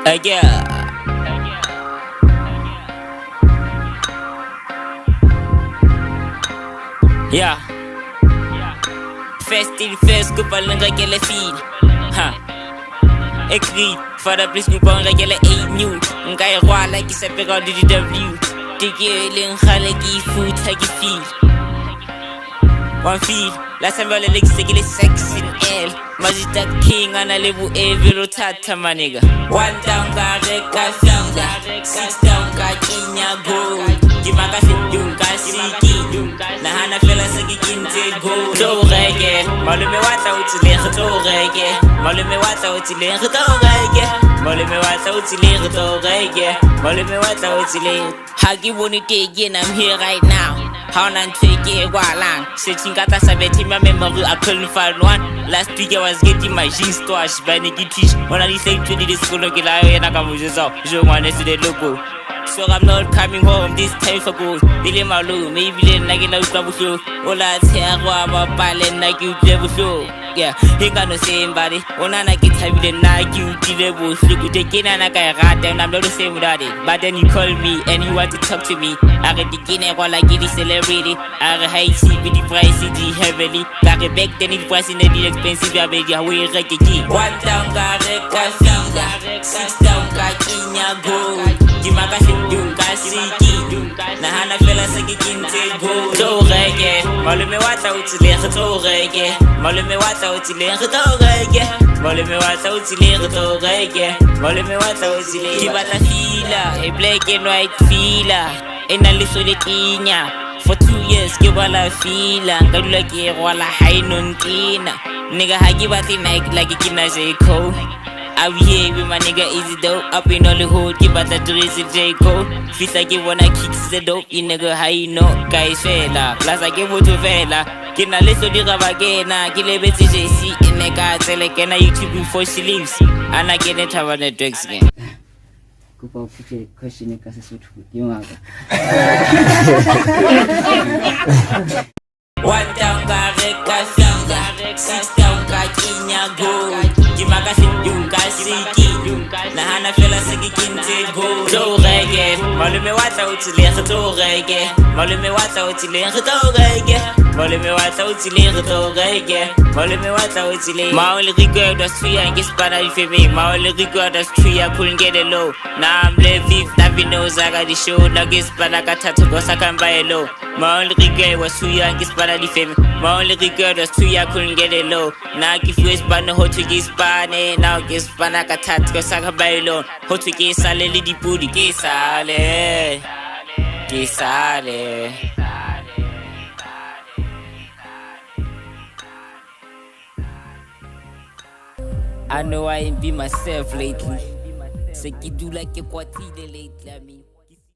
Yeah. Yeah. First in first, couple and regular feed. Huh. Écrit, fada plus nous pas regular 8 new. Ngai roi like il s'appelle DDW. Tiki ling khale qui foot qui feel. One feel. La symbole leg c'est sex in L. Mazita king ana level evil tata my nigga. One down gareka feel. Six down ka kinya go. Kimaka yung kasiki. Na hana fela sa giginze go. To reggae. Malume wata utile to reggae. Malume wata utile to reggae. Malume wata utile to reggae. Malume wata utile. Hagi woni again, I'm here right now. How nan take it walang. Searching kata sabeti my memory I couldn't find one. Last week I was getting my jeans stash by Nicky Tish. When I decided to do this school of Gila and I got moves out. Je want to see the logo. So I'm not coming home this time for good. Billy Malu, maybe then I get out of show. All I tell about balling like you never show. Yeah, he got no same body. When I get time with the night, you deliver. Look, you take in and I got rat and I'm not the same without it. But then you call me and you want to talk to me. I get the guinea while I get the celebrity. I get high seat with the price city heavily. Got it back then it's price in the expensive. I bet you away like a key. One down, got it, six down, got in your gold. Kimaka yung kasiki. Na hana fela sa giginze go. To reggae. Malume wata utile to reggae. Malume wata utile to reggae. Malume wata utile to reggae. Malume wata utile. Kibata fila, a black and white fila. Ena lisoletinya. For 2 years, kibala fila. Kadula ke wala hainun tina. Nigga hagibati like ikina J.Cole. I be here with my nigga Easy Dope. Up in all the hood, give out the dress in J.Cole. Feel like you wanna kick the dope. You nigga, how you know? Guys, fella. Plus, I give what to fella. Kina leso di rabagena. Kile beti JC. In the car, tell like, can I YouTube before she leaves? And I get it, have on the drugs again. Kupa kuche question kasi sutu. Yung aga. One down, gareka, feel. Six down, kakinya go. Kimaka yung kasiki. Na hana fela sa giginze go. To reggae. Malume wata utile to reggae. Malume wata utile to reggae. Malume wata utile to reggae. Malume wata utile. My only regret was 3 and get spanned for me. My only regret was 3 I couldn't get it low. Now I'm living, David knows I got the show. Now get spanned I got tattoo cause I can buy it low. My only regret was 3 and get spanned for me. My only regret was 3 I couldn't get it low. Now give you a span how to get spanned. Now get spanned I got tattoo cause I can buy it low. How to get sale lady booty. Get sale. Get sale. I know I ain't be myself lately. So you do like a quatile lately, I mean.